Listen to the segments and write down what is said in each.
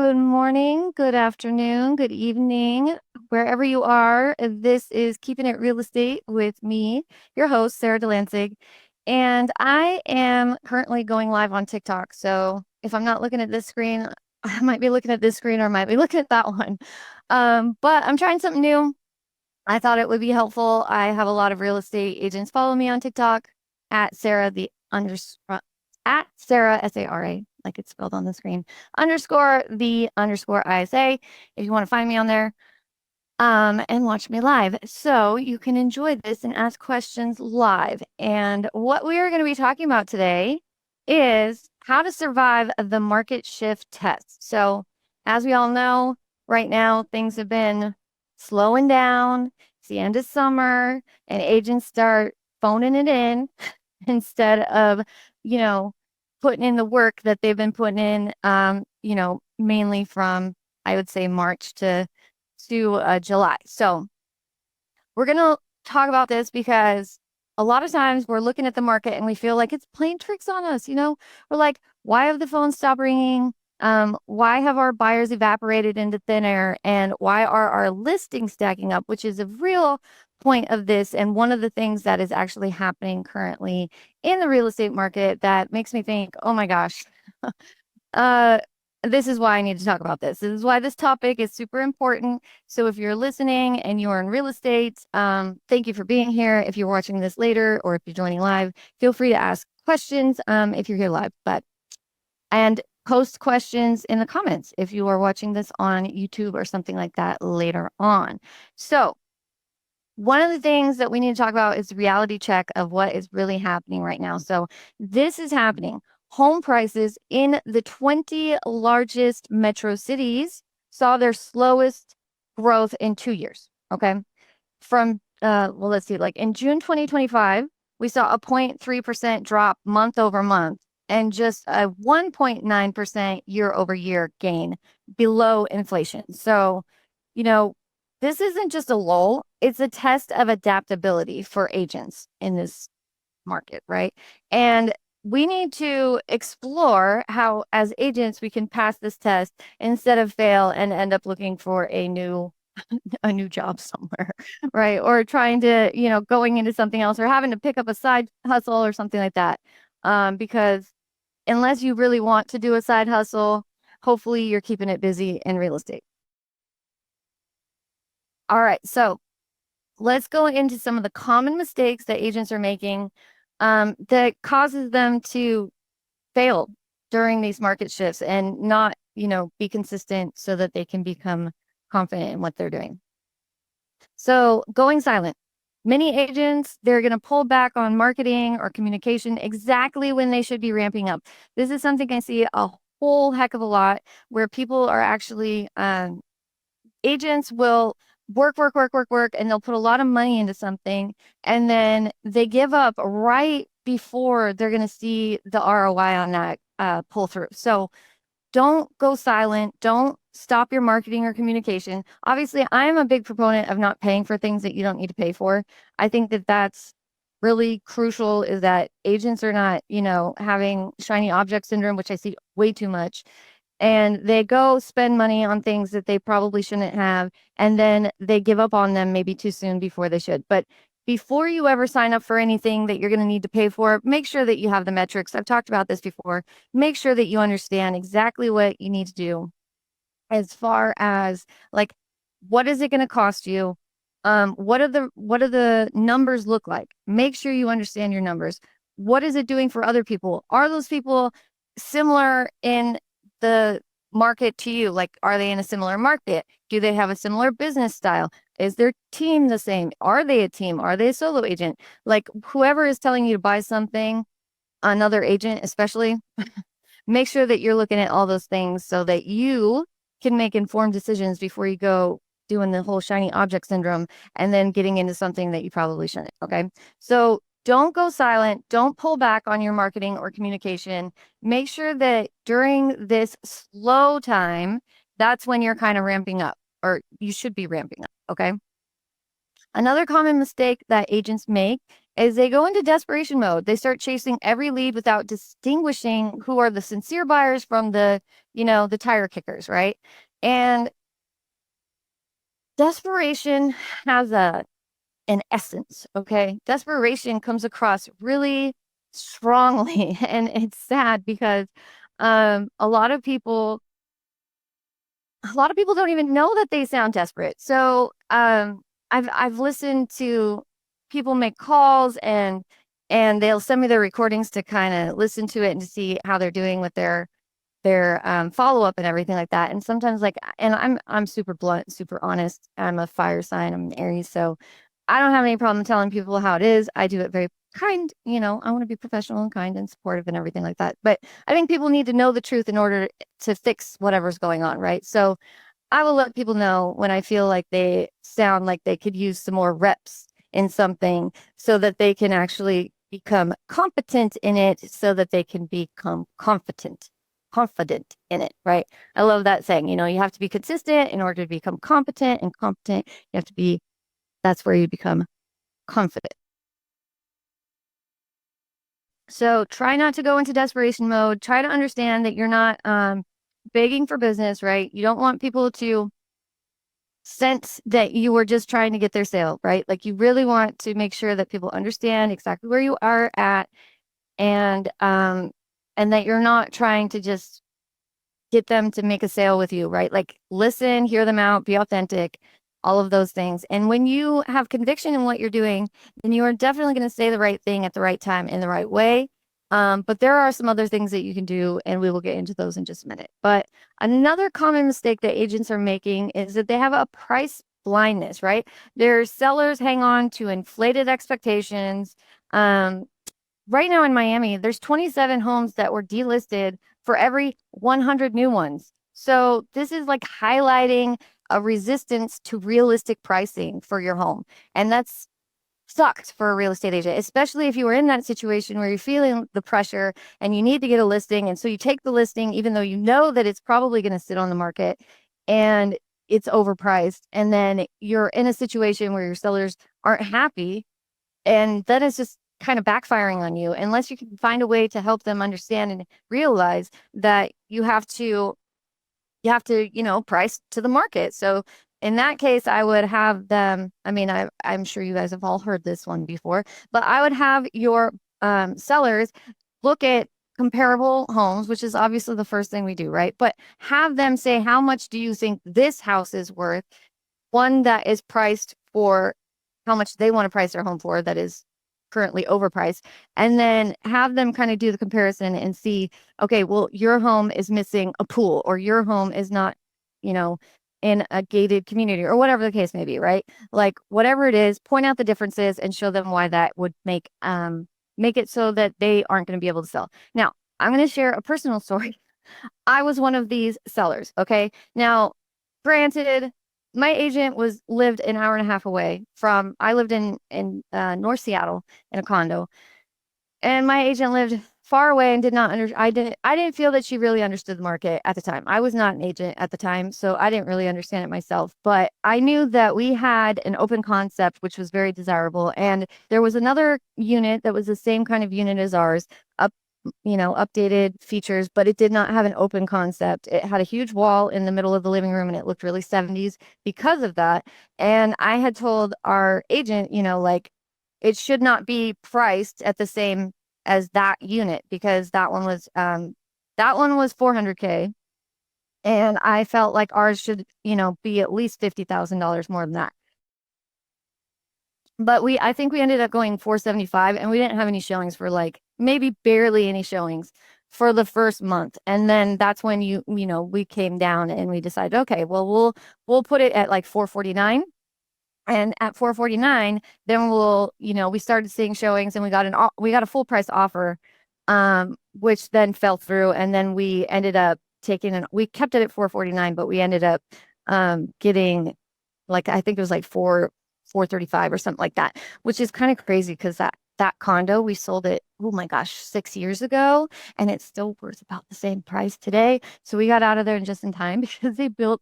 Good morning, good afternoon, good evening, wherever you are. This is Keeping It Real Estate with me, your host, Sara Delansig. And I am currently going live on TikTok. So if I'm not looking at this screen, I might be looking at this screen or I might be looking at that one. But I'm trying something new. I thought it would be helpful. I have a lot of real estate agents follow me on TikTok at Sara the underscore at Sara Sara, like it's spelled on the screen, underscore the underscore ISA. If you want to find me on there, and watch me live. So you can enjoy this and ask questions live. And what we are going to be talking about today is how to survive the market shift test. So as we all know, right now things have been slowing down. It's the end of summer and agents start phoning it in instead of, you know, putting in the work that they've been putting in, mainly from, I would say, March to July. So we're going to talk about this because a lot of times we're looking at the market and we feel like it's playing tricks on us. We're like, why have the phones stopped ringing? Why have our buyers evaporated into thin air? And why are our listings stacking up, which is a real point of this. And one of the things that is actually happening currently in the real estate market that makes me think, oh my gosh, uh, this is why I need to talk about this. This is why this topic is super important. So if you're listening and you're in real estate, thank you for being here. If you're watching this later or if you're joining live, feel free to ask questions if you're here live. And post questions in the comments if you are watching this on YouTube or something like that later on. So one of the things that we need to talk about is the reality check of what is really happening right now. So this is happening. Home prices in the 20 largest metro cities saw their slowest growth in 2 years. Okay. Let's see, like in June 2025, we saw a 0.3% drop month over month and just a 1.9% year over year gain below inflation. So, you know, this isn't just a lull, it's a test of adaptability for agents in this market, right? And we need to explore how, as agents, we can pass this test instead of fail and end up looking for a new job somewhere, right? Or trying to, going into something else or having to pick up a side hustle or something like that. Because unless you really want to do a side hustle, hopefully you're keeping it busy in real estate. All right, so let's go into some of the common mistakes that agents are making that causes them to fail during these market shifts and not, be consistent so that they can become confident in what they're doing. So going silent. Many agents, they're going to pull back on marketing or communication exactly when they should be ramping up. This is something I see a whole heck of a lot where people are actually agents will work, and they'll put a lot of money into something and then they give up right before they're going to see the ROI on that pull through. So don't go silent. Don't stop your marketing or communication. Obviously, I'm a big proponent of not paying for things that you don't need to pay for. I think that that's really crucial is that agents are not, having shiny object syndrome, which I see way too much, and they go spend money on things that they probably shouldn't have, and then they give up on them maybe too soon before they should. But before you ever sign up for anything that you're going to need to pay for, make sure that you have the metrics. I've talked about this before. Make sure that you understand exactly what you need to do as far as like what is it going to cost you? What are the numbers look like? Make sure you understand your numbers. What is it doing for other people? Are those people similar in the market to you? Like, are they in a similar market? Do they have a similar business style? Is their team the same? Are they a team? Are they a solo agent? Like, whoever is telling you to buy something, another agent especially, make sure that you're looking at all those things so that you can make informed decisions before you go doing the whole shiny object syndrome and then getting into something that you probably shouldn't. Okay. So don't go silent. Don't pull back on your marketing or communication. Make sure that during this slow time, that's when you're kind of ramping up, or you should be ramping up. Okay. Another common mistake that agents make is they go into desperation mode. They start chasing every lead without distinguishing who are the sincere buyers from the tire kickers, right? And desperation has an essence, okay? Desperation comes across really strongly, and it's sad because a lot of people don't even know that they sound desperate. So I've listened to people make calls, and they'll send me their recordings to kind of listen to it and to see how they're doing with their follow-up and everything like that. And sometimes, like, and I'm super blunt, super honest. I'm a fire sign, I'm an Aries, so I don't have any problem telling people how it is. I do it very kind, I want to be professional and kind and supportive and everything like that. But I think people need to know the truth in order to fix whatever's going on, right? So I will let people know when I feel like they sound like they could use some more reps in something so that they can actually become competent in it, so that they can become confident in it, right? I love that saying. You have to be consistent in order to become competent, and competent, you have to be, that's where you become confident. So try not to go into desperation mode. Try to understand that you're not begging for business, right? You don't want people to sense that you were just trying to get their sale, right? Like, you really want to make sure that people understand exactly where you are at, and that you're not trying to just get them to make a sale with you, right? Like, listen, hear them out, be authentic, all of those things. And when you have conviction in what you're doing, then you are definitely going to say the right thing at the right time in the right way. But there are some other things that you can do, and we will get into those in just a minute. But another common mistake that agents are making is that they have a price blindness, right? Their sellers hang on to inflated expectations. Um, right now in Miami, there's 27 homes that were delisted for every 100 new ones. So this is like highlighting a resistance to realistic pricing for your home. And that's sucks for a real estate agent, especially if you were in that situation where you're feeling the pressure and you need to get a listing. And so you take the listing, even though you know that it's probably going to sit on the market and it's overpriced. And then you're in a situation where your sellers aren't happy, and that is just kind of backfiring on you, unless you can find a way to help them understand and realize that you have to price to the market. So in that case, I would have them, I mean, I'm sure you guys have all heard this one before, but I would have your sellers look at comparable homes, which is obviously the first thing we do, right? But have them say, how much do you think this house is worth? One that is priced for how much they want to price their home for, that is currently overpriced, and then have them kind of do the comparison and see, okay, well, your home is missing a pool, or your home is not, you know, in a gated community, or whatever the case may be, right? Like, whatever it is, point out the differences and show them why that would make it so that they aren't going to be able to sell. Now, I'm going to share a personal story. I was one of these sellers. Okay. Now, granted, my agent lived an hour and a half away from, I lived in North Seattle in a condo, and my agent lived far away and did not I didn't feel that she really understood the market at the time. I was not an agent at the time, so I didn't really understand it myself, but I knew that we had an open concept, which was very desirable. And there was another unit that was the same kind of unit as ours, up, updated features, but it did not have an open concept. It had a huge wall in the middle of the living room, and it looked really 70s because of that. And I had told our agent, like, it should not be priced at the same as that unit, because that one was 400K, and I felt like ours should, be at least $50,000 more than that. But I think we ended up going 475, and we didn't have any showings for, like, maybe barely any showings for the first month. And then that's when we came down and we decided, okay, well, we'll put it at like 449. And at 449, then we started seeing showings, and we got a full price offer, which then fell through. And then we ended up we kept it at 449, but we ended up getting, like, I think it was like 435 or something like that, which is kind of crazy because that condo, we sold it, oh my gosh, 6 years ago, and it's still worth about the same price today. So we got out of there just in time because they built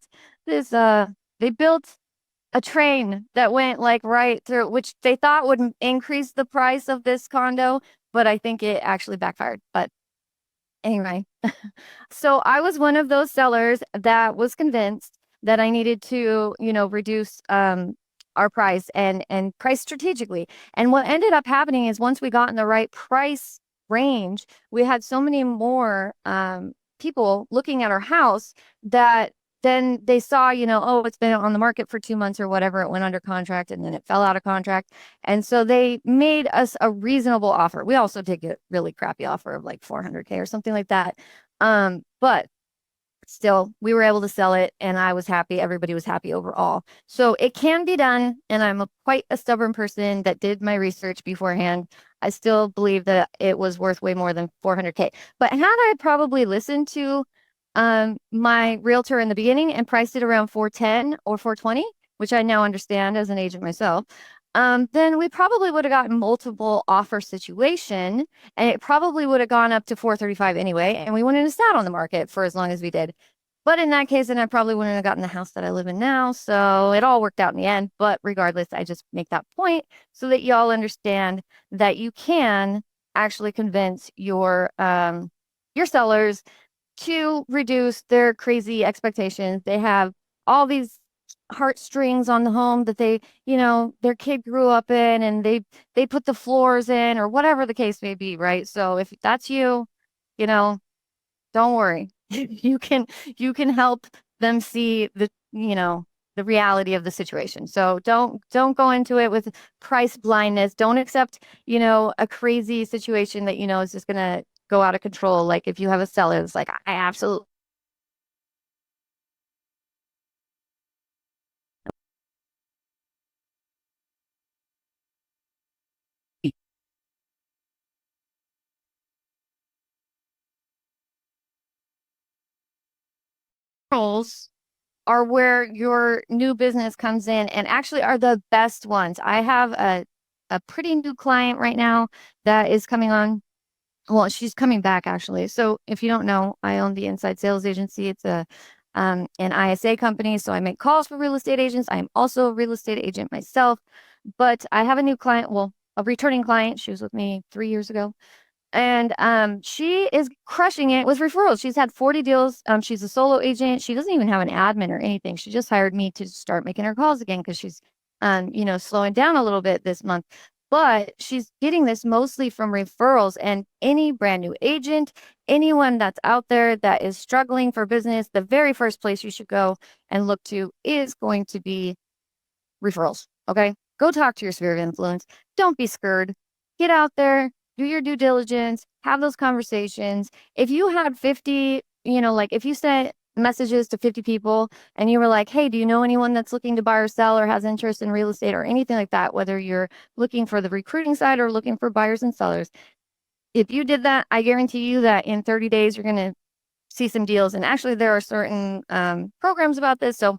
a train that went like right through, which they thought would increase the price of this condo, but I think it actually backfired. But anyway, so I was one of those sellers that was convinced that I needed to, reduce our price and price strategically. And what ended up happening is once we got in the right price range, we had so many more people looking at our house that then they saw, oh, it's been on the market for 2 months or whatever. It went under contract and then it fell out of contract. And so they made us a reasonable offer. We also did get really crappy offer of like 400K or something like that. But still, we were able to sell it and I was happy. Everybody was happy overall. So it can be done. And I'm quite a stubborn person that did my research beforehand. I still believe that it was worth way more than 400K. But had I probably listened to my realtor in the beginning and priced it around 410 or 420, which I now understand as an agent myself, then we probably would have gotten multiple offer situation and it probably would have gone up to 435 anyway, and we wouldn't have sat on the market for as long as we did. But in that case, then I probably wouldn't have gotten the house that I live in now. So it all worked out in the end. But regardless, I just make that point so that y'all understand that you can actually convince your sellers to reduce their crazy expectations. They have all these heartstrings on the home that they, their kid grew up in and they put the floors in or whatever the case may be, right? So if that's you, you know, don't worry. You can help them see the reality of the situation. So don't go into it with price blindness. Don't accept, a crazy situation that is just gonna go out of control. Like if you have a seller, it's like I absolutely rules are where your new business comes in and actually are the best ones. I have a pretty new client right now that is coming on. Well, she's coming back actually. So if you don't know, I own the Inside Sales Agency. It's an ISA company, so I make calls for real estate agents. I am also a real estate agent myself, but I have a new client, well, a returning client. She was with me 3 years ago. And she is crushing it with referrals. She's had 40 deals. She's a solo agent. She doesn't even have an admin or anything. She just hired me to start making her calls again because she's slowing down a little bit this month. But she's getting this mostly from referrals, and any brand new agent, anyone that's out there that is struggling for business, the very first place you should go and look to is going to be referrals. Okay. Go talk to your sphere of influence. Don't be scared. Get out there, do your due diligence, have those conversations. If you had 50, like if you sent messages to 50 people and you were like, hey, do you know anyone that's looking to buy or sell or has interest in real estate or anything like that, whether you're looking for the recruiting side or looking for buyers and sellers, if you did that, I guarantee you that in 30 days, you're going to see some deals. And actually, there are certain programs about this. So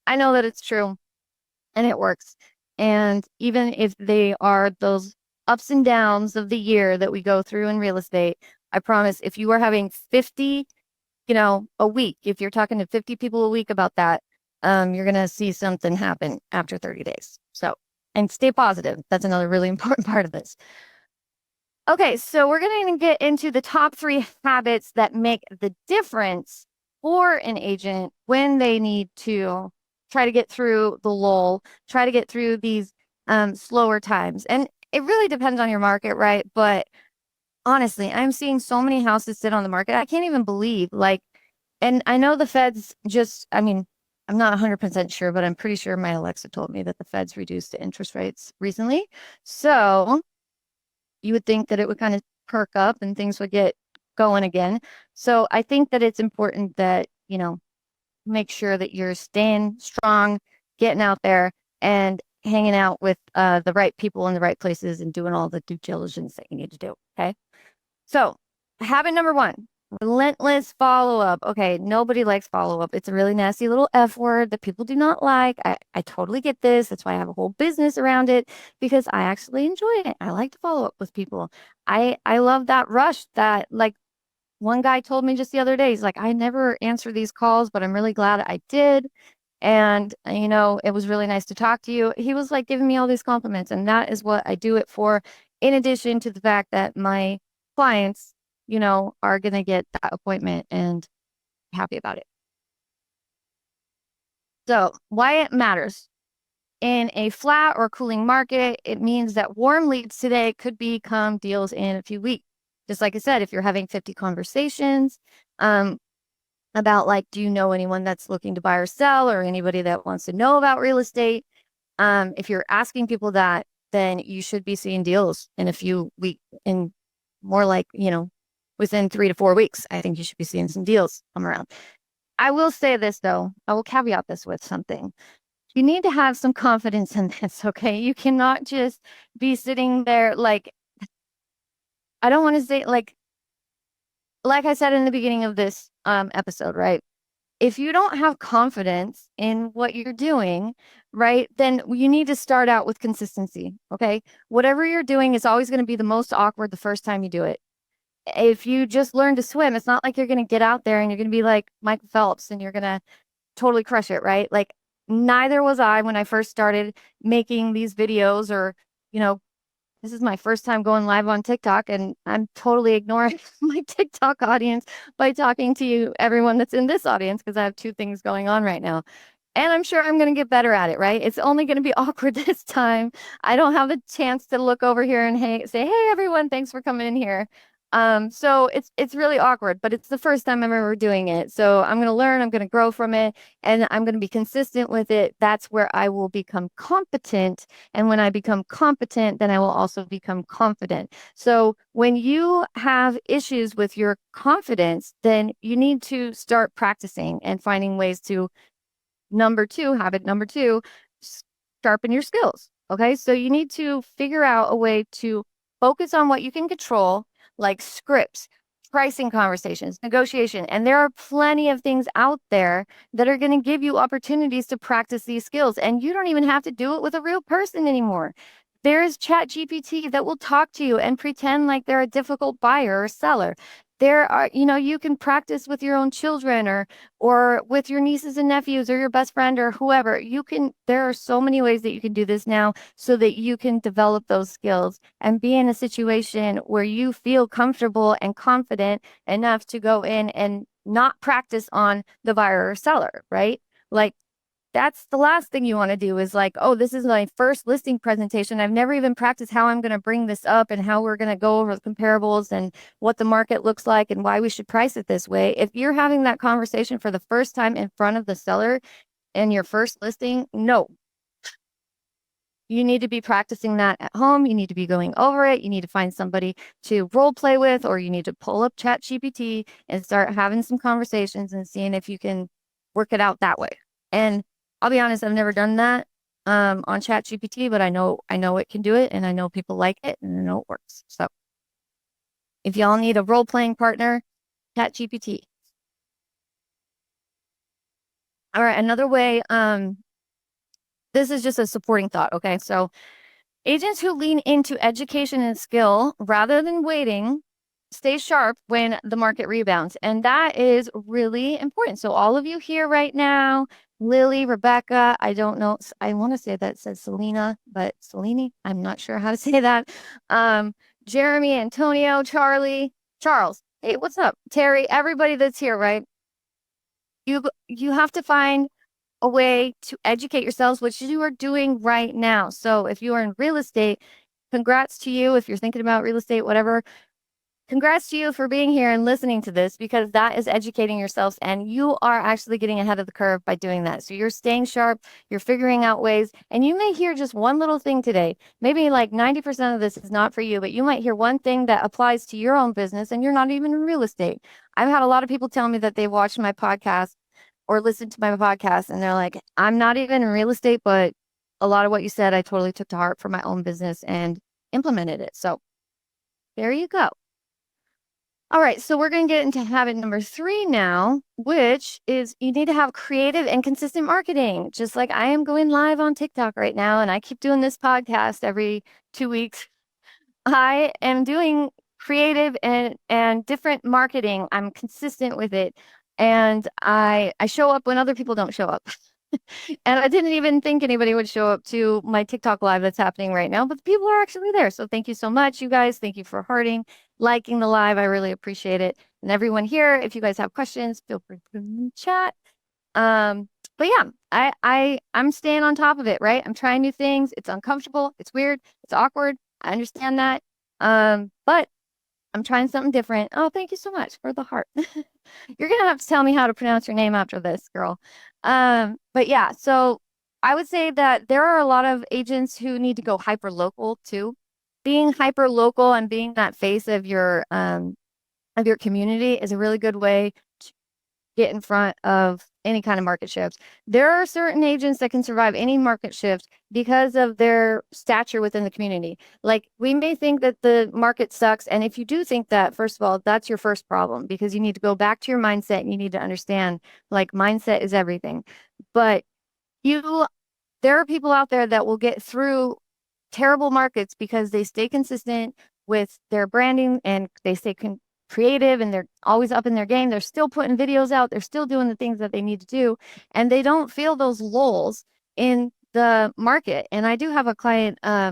I know that it's true and it works. And even if they are those ups and downs of the year that we go through in real estate, I promise if you are having 50, a week, if you're talking to 50 people a week about that, you're going to see something happen after 30 days. So, and stay positive. That's another really important part of this. Okay, so we're going to get into the top 3 habits that make the difference for an agent when they need to try to get through the lull, try to get through these slower times. And it really depends on your market, right? But honestly, I'm seeing so many houses sit on the market. I can't even believe, like, and I know the feds just, I mean, I'm not 100% sure, but I'm pretty sure my Alexa told me that the feds reduced the interest rates recently. So you would think that it would kind of perk up and things would get going again. So I think that it's important that, make sure that you're staying strong, getting out there and hanging out with the right people in the right places and doing all the due diligence that you need to do. Okay. So habit number 1, relentless follow-up. Okay. Nobody likes follow-up. It's a really nasty little F word that people do not like. I totally get this. That's why I have a whole business around it because I actually enjoy it. I like to follow up with people. I love that rush that like one guy told me just the other day, he's like, I never answer these calls, but I'm really glad I did. And, it was really nice to talk to you. He was like giving me all these compliments, and that is what I do it for. In addition to the fact that my clients, are going to get that appointment and happy about it. So, why it matters. In a flat or cooling market, it means that warm leads today could become deals in a few weeks. Just like I said, if you're having 50 conversations um, about like, do you know anyone that's looking to buy or sell, or anybody that wants to know about real estate? If you're asking people that, then you should be seeing deals in a few weeks, in more like, within 3 to 4 weeks. I think you should be seeing some deals come around. I will say this though, I will caveat this with something. You need to have some confidence in this, okay? You cannot just be sitting there like, I don't want to say like I said in the beginning of this episode, right? If you don't have confidence in what you're doing, right, then you need to start out with consistency, okay? Whatever you're doing is always going to be the most awkward the first time you do it. If you just learn to swim, it's not like you're going to get out there and you're going to be like Michael Phelps and you're going to totally crush it, right? Like, neither was I when I first started making these videos, or, you know, this is my first time going live on TikTok, and I'm totally ignoring my TikTok audience by talking to you, everyone that's in this audience, because I have two things going on right now. And I'm sure I'm going to get better at it, right? It's only going to be awkward this time. I don't have a chance to look over here and say, "Hey, everyone, thanks for coming in here." So it's really awkward, but it's the first time I'm ever doing it. So I'm going to learn, I'm going to grow from it, and I'm going to be consistent with it. That's where I will become competent. And when I become competent, then I will also become confident. So when you have issues with your confidence, then you need to start practicing and finding ways to habit number two, sharpen your skills. Okay. So you need to figure out a way to focus on what you can control, like scripts, pricing conversations, negotiation. And there are plenty of things out there that are going to give you opportunities to practice these skills. And you don't even have to do it with a real person anymore. There's Chat GPT that will talk to you and pretend like they're a difficult buyer or seller. There are, you can practice with your own children, or with your nieces and nephews, or your best friend, or whoever. There are so many ways that you can do this now so that you can develop those skills and be in a situation where you feel comfortable and confident enough to go in and not practice on the buyer or seller, right? Like, that's the last thing you want to do is like, oh, this is my first listing presentation. I've never even practiced how I'm going to bring this up and how we're going to go over the comparables and what the market looks like and why we should price it this way. If you're having that conversation for the first time in front of the seller in your first listing, no. You need to be practicing that at home. You need to be going over it. You need to find somebody to role play with, or you need to pull up Chat GPT and start having some conversations and seeing if you can work it out that way. And I'll be honest, I've never done that on Chat GPT, but I know it can do it, and I know people like it, and I know it works. So if y'all need a role playing partner, Chat GPT. All right, another way, this is just a supporting thought, okay? So agents who lean into education and skill rather than waiting stay sharp when the market rebounds. And that is really important. So all of you here right now, Lily, Rebecca, I don't know. I want to say that says Selena, but Selene, I'm not sure how to say that. Jeremy, Antonio, Charlie, Charles. Hey, what's up? Terry, everybody that's here, right? You have to find a way to educate yourselves, which you are doing right now. So if you are in real estate, congrats to you. If you're thinking about real estate, whatever, congrats to you for being here and listening to this, because that is educating yourselves, and you are actually getting ahead of the curve by doing that. So you're staying sharp, you're figuring out ways, and you may hear just one little thing today. Maybe like 90% of this is not for you, but you might hear one thing that applies to your own business, and you're not even in real estate. I've had a lot of people tell me that they watched my podcast or listen to my podcast, and they're like, I'm not even in real estate, but a lot of what you said, I totally took to heart for my own business and implemented it. So there you go. All right, so we're going to get into habit number 3 now, which is you need to have creative and consistent marketing. Just like I am going live on TikTok right now, and I keep doing this podcast every 2 weeks. I am doing creative and different marketing. I'm consistent with it. And I show up when other people don't show up. And I didn't even think anybody would show up to my TikTok live that's happening right now, but the people are actually there. So thank you so much, you guys. Thank you for hearting, liking the live. I really appreciate it. And everyone here, if you guys have questions, feel free to put them in the chat. But yeah, I'm staying on top of it, right? I'm trying new things. It's uncomfortable, it's weird, it's awkward. I understand that. But I'm trying something different. Oh, thank you so much for the heart. You're gonna have to tell me how to pronounce your name after this, girl. But yeah, so I would say that there are a lot of agents who need to go hyper local too. Being hyper local and being that face of your community is a really good way to get in front of any kind of market shifts. There are certain agents that can survive any market shift because of their stature within the community. Like we may think that the market sucks. And if you do think that, first of all, that's your first problem because you need to go back to your mindset and you need to understand like mindset is everything. But you there are people out there that will get through terrible markets because they stay consistent with their branding and they stay creative and they're always up in their game. They're still putting videos out. They're still doing the things that they need to do. And they don't feel those lulls in the market. And I do have a client, I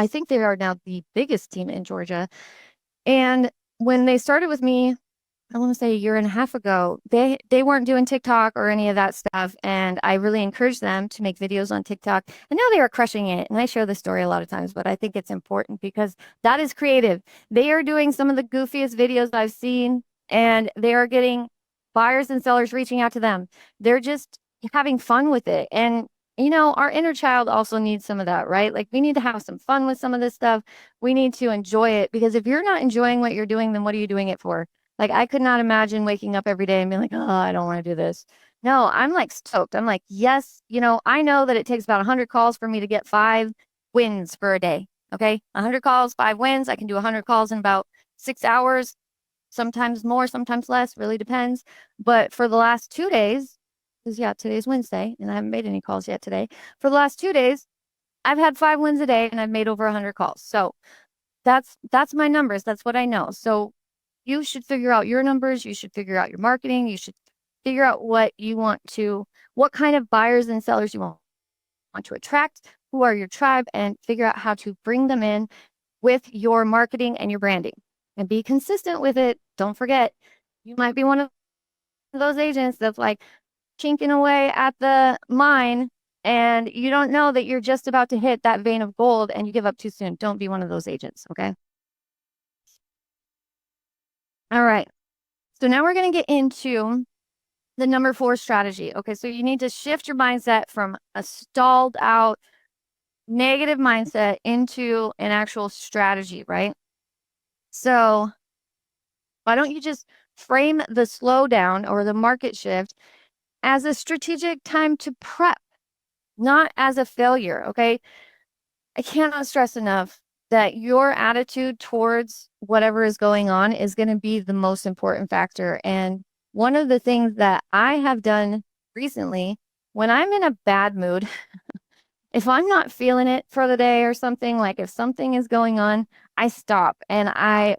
think they are now the biggest team in Georgia. And when they started with me, I want to say a year and a half ago, they weren't doing TikTok or any of that stuff. And I really encouraged them to make videos on TikTok. And now they are crushing it. And I share this story a lot of times, but I think it's important because that is creative. They are doing some of the goofiest videos I've seen, and they are getting buyers and sellers reaching out to them. They're just having fun with it. And our inner child also needs some of that, right? Like we need to have some fun with some of this stuff. We need to enjoy it because if you're not enjoying what you're doing, then what are you doing it for? Like, I could not imagine waking up every day and being like, oh, I don't want to do this. No, I'm like stoked. I'm like, yes, I know that it takes about 100 calls for me to get 5 wins for a day. Okay. 100 calls, 5 wins. I can do 100 calls in about 6 hours, sometimes more, sometimes less, really depends. But for the last 2 days, because yeah, today's Wednesday and I haven't made any calls yet today. For the last 2 days, I've had 5 wins a day and I've made over 100 calls. So that's my numbers. That's what I know. So you should figure out your numbers. You should figure out your marketing. You should figure out what kind of buyers and sellers you want to attract, who are your tribe, and figure out how to bring them in with your marketing and your branding and be consistent with it. Don't forget, you might be one of those agents that's like chinking away at the mine and you don't know that you're just about to hit that vein of gold and you give up too soon. Don't be one of those agents. Okay. All right. So now we're going to get into the number 4 strategy. Okay, so you need to shift your mindset from a stalled out negative mindset into an actual strategy, right? So why don't you just frame the slowdown or the market shift as a strategic time to prep, not as a failure, okay? I cannot stress enough that your attitude towards whatever is going on is going to be the most important factor. And one of the things that I have done recently, when I'm in a bad mood, if I'm not feeling it for the day or something, like if something is going on, I stop and I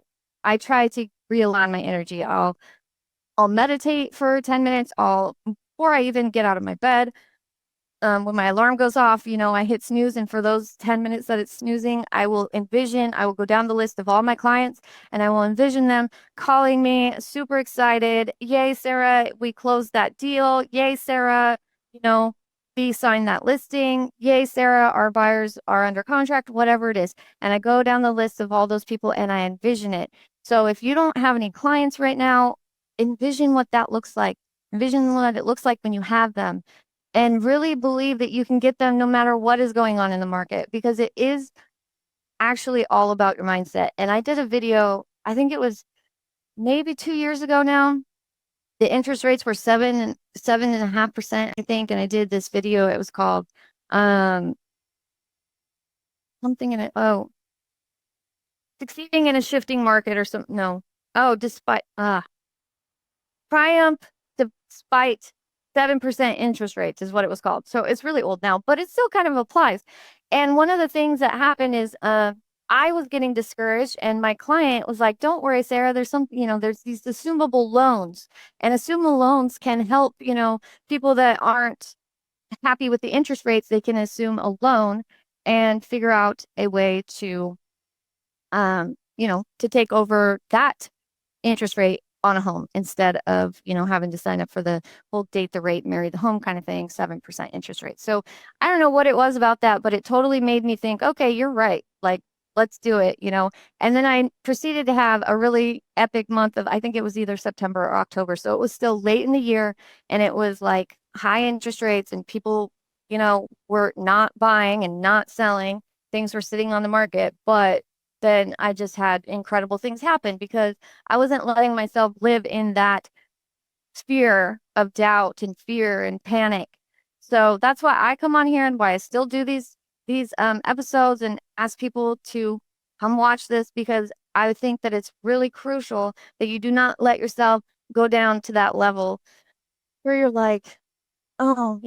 try to realign my energy. I'll meditate for 10 minutes. Before I even get out of my bed, when my alarm goes off, I hit snooze. And for those 10 minutes that it's snoozing, I will go down the list of all my clients and I will envision them calling me super excited. Yay, Sara, we closed that deal. Yay, Sara, we signed that listing. Yay, Sara, our buyers are under contract, whatever it is. And I go down the list of all those people and I envision it. So if you don't have any clients right now, envision what that looks like. Envision what it looks like when you have them and really believe that you can get them no matter what is going on in the market because it is actually all about your mindset. And I did a video, I think it was maybe 2 years ago now. The interest rates were 7.5%, I think. And I did this video. It was called something in it. Oh, succeeding in a shifting market or something. No. Oh, triumph despite 7% interest rates is what it was called. So it's really old now, but it still kind of applies. And one of the things that happened is I I was getting discouraged, and my client was like, don't worry, Sarah, there's some, there's these assumable loans, and assumable loans can help, people that aren't happy with the interest rates. They can assume a loan and figure out a way to, to take over that interest rate on a home instead of, having to sign up for the whole date the rate, marry the home kind of thing, 7% interest rate. So I don't know what it was about that, but it totally made me think, okay, you're right. Like, let's do it, And then I proceeded to have a really epic month of, I think it was either September or October. So it was still late in the year, and it was like high interest rates, and people, were not buying and not selling. Things were sitting on the market, but then I just had incredible things happen because I wasn't letting myself live in that sphere of doubt and fear and panic. So that's why I come on here and why I still do these episodes and ask people to come watch this, because I think that it's really crucial that you do not let yourself go down to that level where you're like, oh,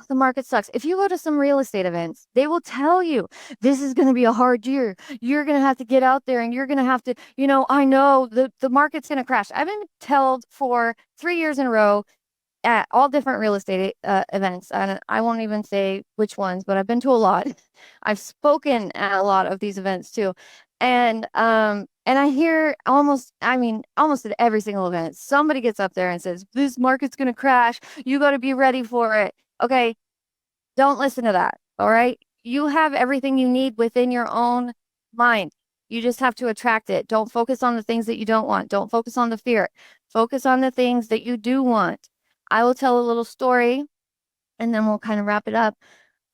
the market sucks. If you go to some real estate events, they will tell you this is going to be a hard year. You're going to have to get out there, and you're going to have to, I know the market's going to crash. I've been told for 3 years in a row at all different real estate events. And I won't even say which ones, but I've been to a lot. I've spoken at a lot of these events too. And I hear almost at every single event, somebody gets up there and says, this market's going to crash. You got to be ready for it. Okay. Don't listen to that. All right. You have everything you need within your own mind. You just have to attract it. Don't focus on the things that you don't want. Don't focus on the fear. Focus on the things that you do want. I will tell a little story, and then we'll kind of wrap it up,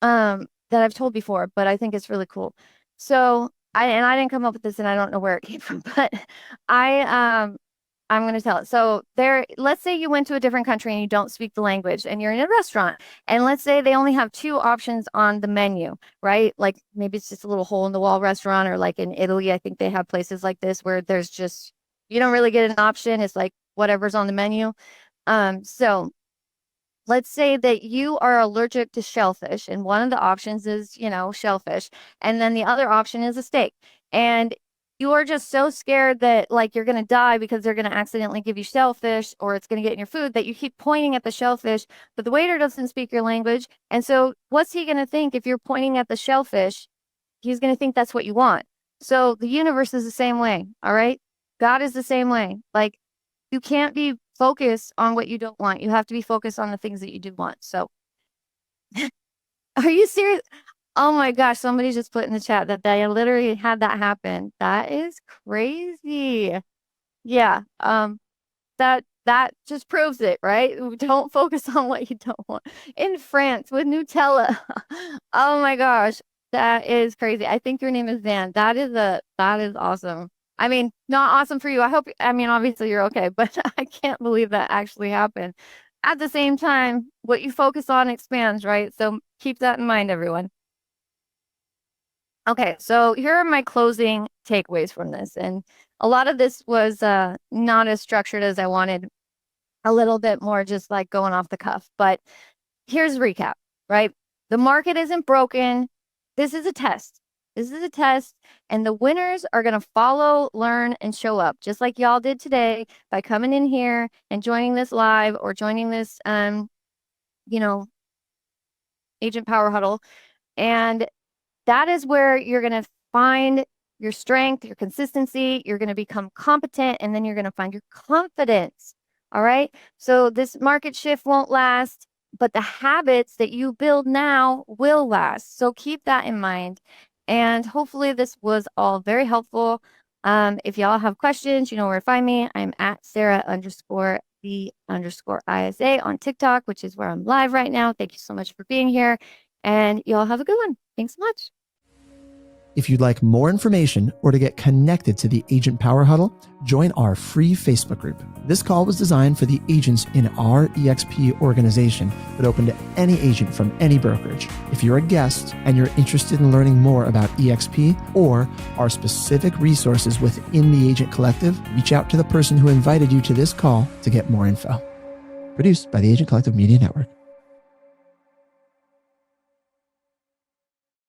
that I've told before, but I think it's really cool. So I didn't come up with this, and I don't know where it came from, but I'm going to tell it. So let's say you went to a different country and you don't speak the language, and you're in a restaurant, and let's say they only have 2 options on the menu, right? Like maybe it's just a little hole in the wall restaurant, or like in Italy, I think they have places like this where there's just, you don't really get an option. It's like whatever's on the menu. So let's say that you are allergic to shellfish, and one of the options is, shellfish, and then the other option is a steak. And you are just so scared that like you're going to die because they're going to accidentally give you shellfish, or it's going to get in your food, that you keep pointing at the shellfish, but the waiter doesn't speak your language. And so what's he going to think if you're pointing at the shellfish? He's going to think that's what you want. So the universe is the same way. All right. God is the same way. Like, you can't be focused on what you don't want. You have to be focused on the things that you do want. So are you serious? Oh my gosh, somebody just put in the chat that they literally had that happen. That is crazy. Yeah. That just proves it, right? Don't focus on what you don't want. In France with Nutella. Oh my gosh, that is crazy. I think your name is Van. That is awesome. I mean, not awesome for you. Obviously you're okay, but I can't believe that actually happened. At the same time, what you focus on expands, right? So keep that in mind, everyone. Okay, so here are my closing takeaways from this. And a lot of this was not as structured as I wanted, a little bit more just like going off the cuff. But here's a recap, right? The market isn't broken. This is a test. This is a test, and the winners are going to follow, learn, and show up, just like y'all did today by coming in here and joining this live, or joining this, Agent Power Huddle. And that is where you're going to find your strength, your consistency. You're going to become competent, and then you're going to find your confidence. All right. So this market shift won't last, but the habits that you build now will last. So keep that in mind. And hopefully this was all very helpful. If y'all have questions, you know where to find me. I'm at Sara_the_ISA on TikTok, which is where I'm live right now. Thank you so much for being here. And y'all have a good one. Thanks so much. If you'd like more information or to get connected to the Agent Power Huddle, join our free Facebook group. This call was designed for the agents in our EXP organization, but open to any agent from any brokerage. If you're a guest and you're interested in learning more about EXP or our specific resources within the Agent Collective, reach out to the person who invited you to this call to get more info. Produced by the Agent Collective Media Network.